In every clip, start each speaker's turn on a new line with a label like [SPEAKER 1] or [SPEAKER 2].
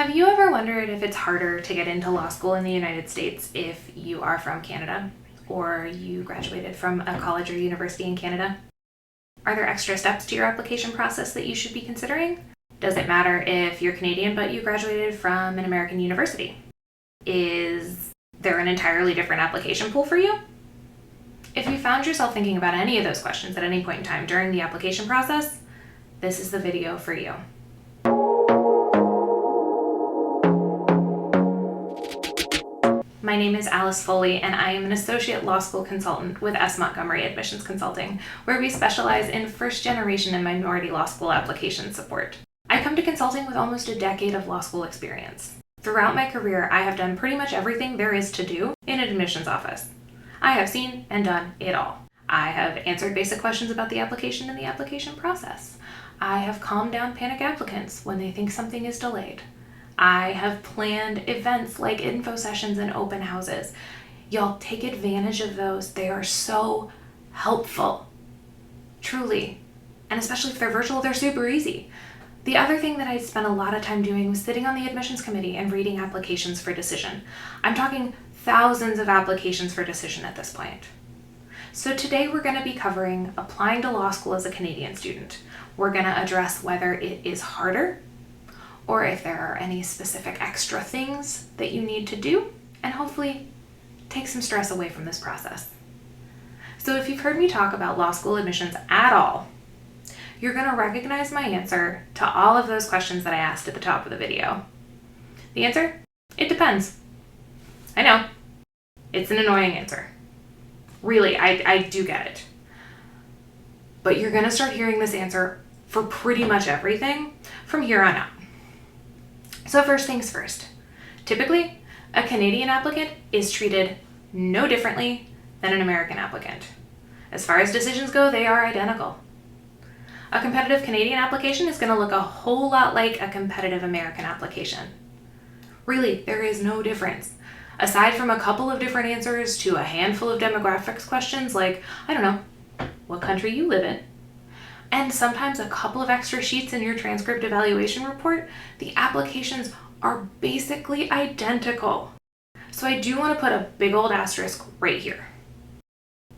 [SPEAKER 1] Have you ever wondered if it's harder to get into law school in the United States if you are from Canada or you graduated from a college or university in Canada? Are there extra steps to your application process that you should be considering? Does it matter if you're Canadian but you graduated from an American university? Is there an entirely different application pool for you? If you found yourself thinking about any of those questions at any point in time during the application process, this is the video for you. My name is Alice Foley, and I am an associate law school consultant with Montgomery Admissions Consulting, where we specialize in first-generation and minority law school application support. I come to consulting with almost a decade of law school experience. Throughout my career, I have done pretty much everything there is to do in an admissions office. I have seen and done it all. I have answered basic questions about the application and the application process. I have calmed down panic applicants when they think something is delayed. I have planned events like info sessions and open houses. Y'all take advantage of those. They are so helpful. Truly. And especially if they're virtual, they're super easy. The other thing that I spent a lot of time doing was sitting on the admissions committee and reading applications for decision. I'm talking thousands of applications for decision at this point. So today we're going to be covering applying to law school as a Canadian student. We're going to address whether it is harder or if there are any specific extra things that you need to do, and hopefully take some stress away from this process. So if you've heard me talk about law school admissions at all, you're going to recognize my answer to all of those questions that I asked at the top of the video. The answer? It depends. I know. It's an annoying answer. Really, I do get it. But you're going to start hearing this answer for pretty much everything from here on out. So first things first. Typically, a Canadian applicant is treated no differently than an American applicant. As far as decisions go, they are identical. A competitive Canadian application is going to look a whole lot like a competitive American application. Really, there is no difference. Aside from a couple of different answers to a handful of demographics questions like, I don't know, what country you live in, and sometimes a couple of extra sheets in your transcript evaluation report, the applications are basically identical. So I do want to put a big old asterisk right here.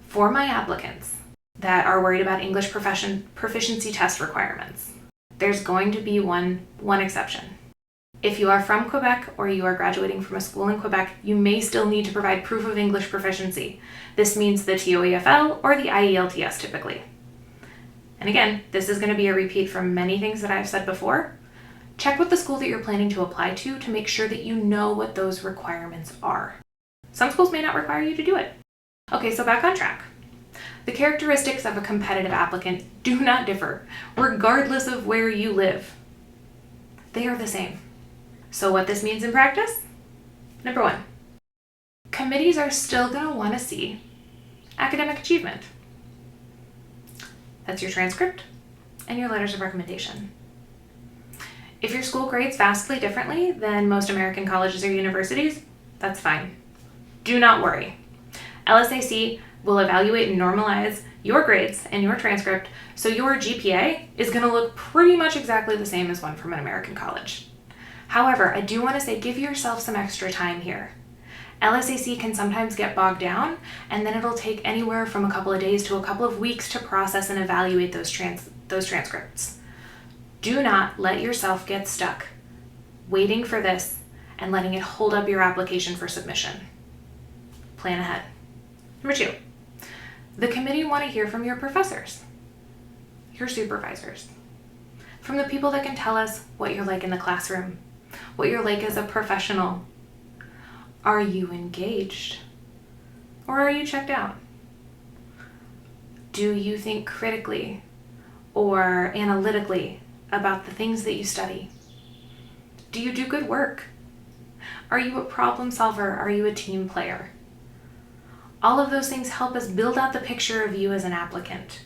[SPEAKER 1] For my applicants that are worried about English proficiency test requirements, there's going to be one exception. If you are from Quebec or you are graduating from a school in Quebec, you may still need to provide proof of English proficiency. This means the TOEFL or the IELTS typically. And again, this is going to be a repeat from many things that I've said before. Check with the school that you're planning to apply to make sure that you know what those requirements are. Some schools may not require you to do it. Okay, so back on track. The characteristics of a competitive applicant do not differ, regardless of where you live. They are the same. So what this means in practice? Number one, committees are still going to want to see academic achievement. That's your transcript and your letters of recommendation. If your school grades vastly differently than most American colleges or universities, that's fine. Do not worry. LSAC will evaluate and normalize your grades and your transcript, so your GPA is going to look pretty much exactly the same as one from an American college. However, I do want to say give yourself some extra time here. LSAC can sometimes get bogged down, and then it'll take anywhere from a couple of days to a couple of weeks to process and evaluate those transcripts. Do not let yourself get stuck waiting for this and letting it hold up your application for submission. Plan ahead. Number two, the committee want to hear from your professors, your supervisors, from the people that can tell us what you're like in the classroom, what you're like as a professional. Are you engaged? Or are you checked out? Do you think critically or analytically about the things that you study? Do you do good work? Are you a problem solver? Are you a team player? All of those things help us build out the picture of you as an applicant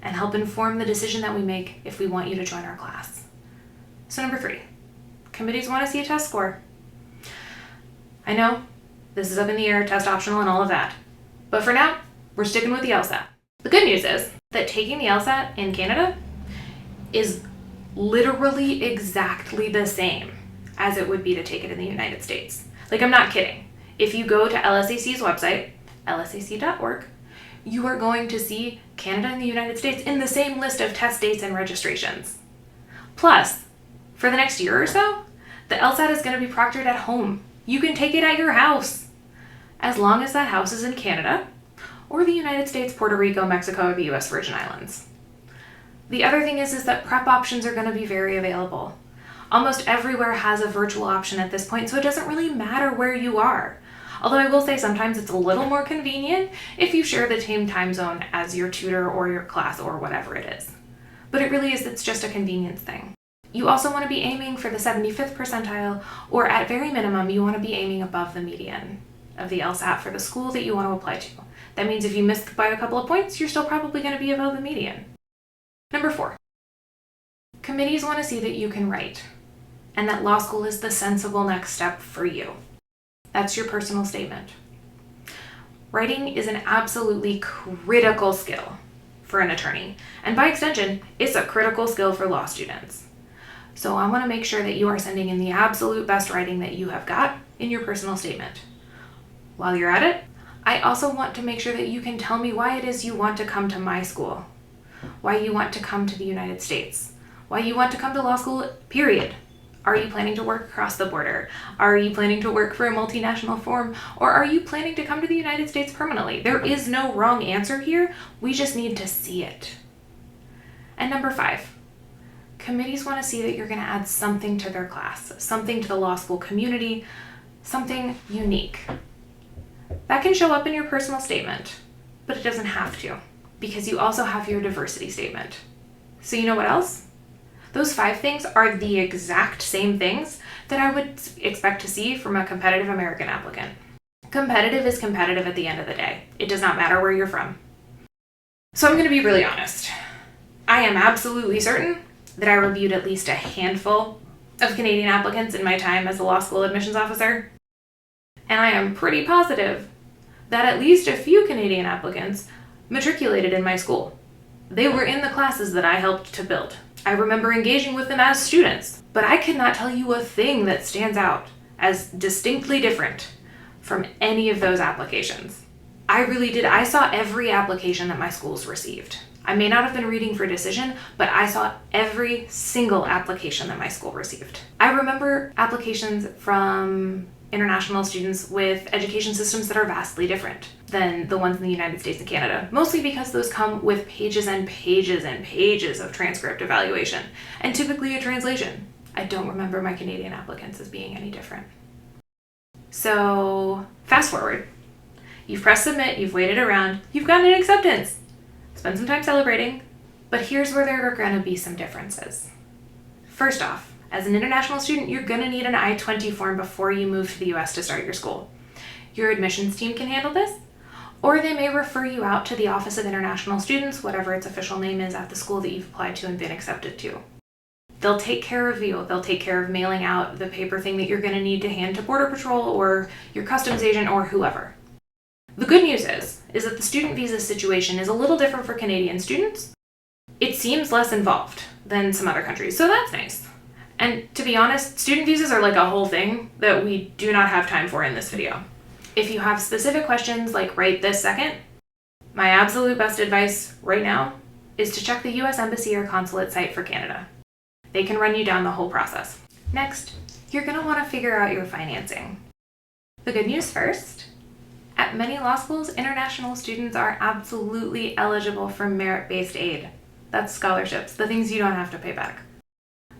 [SPEAKER 1] and help inform the decision that we make if we want you to join our class. So number three, committees want to see a test score. I know this is up in the air, test optional and all of that, but for now, we're sticking with the LSAT. The good news is that taking the LSAT in Canada is literally exactly the same as it would be to take it in the United States. Like, I'm not kidding. If you go to LSAC's website, lsac.org, you are going to see Canada and the United States in the same list of test dates and registrations. Plus, for the next year or so, the LSAT is going to be proctored at home. You can take it at your house, as long as that house is in Canada or the United States, Puerto Rico, Mexico, or the US Virgin Islands. The other thing is that prep options are going to be very available. Almost everywhere has a virtual option at this point, so it doesn't really matter where you are. Although I will say sometimes it's a little more convenient if you share the same time zone as your tutor or your class or whatever it is. But it's just a convenience thing. You also want to be aiming for the 75th percentile, or at very minimum, you want to be aiming above the median of the LSAT for the school that you want to apply to. That means if you miss by a couple of points, you're still probably going to be above the median. Number 4, committees want to see that you can write, and that law school is the sensible next step for you. That's your personal statement. Writing is an absolutely critical skill for an attorney, and by extension, it's a critical skill for law students. So I want to make sure that you are sending in the absolute best writing that you have got in your personal statement. While you're at it, I also want to make sure that you can tell me why it is you want to come to my school, why you want to come to the United States, why you want to come to law school, period. Are you planning to work across the border? Are you planning to work for a multinational firm? Or are you planning to come to the United States permanently? There is no wrong answer here. We just need to see it. And number 5, committees want to see that you're going to add something to their class, something to the law school community, something unique. That can show up in your personal statement, but it doesn't have to, because you also have your diversity statement. So you know what else? Those 5 things are the exact same things that I would expect to see from a competitive American applicant. Competitive is competitive at the end of the day. It does not matter where you're from. So I'm going to be really honest. I am absolutely certain that I reviewed at least a handful of Canadian applicants in my time as a law school admissions officer. And I am pretty positive that at least a few Canadian applicants matriculated in my school. They were in the classes that I helped to build. I remember engaging with them as students, but I cannot tell you a thing that stands out as distinctly different from any of those applications. I really did. I saw every application that my schools received. I may not have been reading for decision, but I saw every single application that my school received. I remember applications from international students with education systems that are vastly different than the ones in the United States and Canada, mostly because those come with pages and pages and pages of transcript evaluation, and typically a translation. I don't remember my Canadian applicants as being any different. So fast forward. You've pressed submit, you've waited around, you've gotten an acceptance. Spend some time celebrating, but here's where there are going to be some differences. First off, as an international student, you're going to need an I-20 form before you move to the US to start your school. Your admissions team can handle this, or they may refer you out to the Office of International Students, whatever its official name is at the school that you've applied to and been accepted to. They'll take care of you. They'll take care of mailing out the paper thing that you're going to need to hand to Border Patrol or your customs agent or whoever. The good news is that the student visa situation is a little different for Canadian students. It seems less involved than some other countries, so that's nice. And to be honest, student visas are like a whole thing that we do not have time for in this video. If you have specific questions like right this second, my absolute best advice right now is to check the US Embassy or Consulate site for Canada. They can run you down the whole process. Next, you're going to want to figure out your financing. The good news first. At many law schools, international students are absolutely eligible for merit-based aid. That's scholarships, the things you don't have to pay back.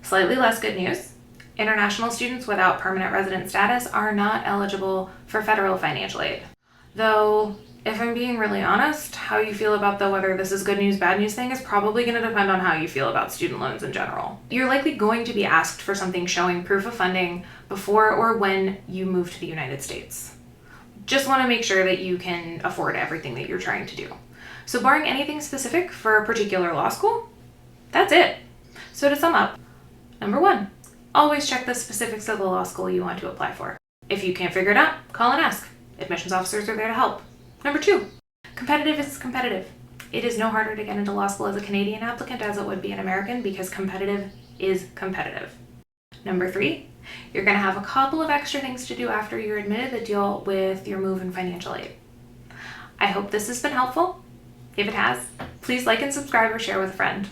[SPEAKER 1] Slightly less good news, international students without permanent resident status are not eligible for federal financial aid. Though, if I'm being really honest, how you feel about the whether this is good news, bad news thing is probably going to depend on how you feel about student loans in general. You're likely going to be asked for something showing proof of funding before or when you move to the United States. Just want to make sure that you can afford everything that you're trying to do. So barring anything specific for a particular law school, that's it. So to sum up, number 1, always check the specifics of the law school you want to apply for. If you can't figure it out, call and ask. Admissions officers are there to help. Number 2, competitive is competitive. It is no harder to get into law school as a Canadian applicant as it would be an American because competitive is competitive. Number 3, You're going to have a couple of extra things to do after you're admitted that deal with your move and financial aid. I hope this has been helpful. If it has, please like and subscribe or share with a friend.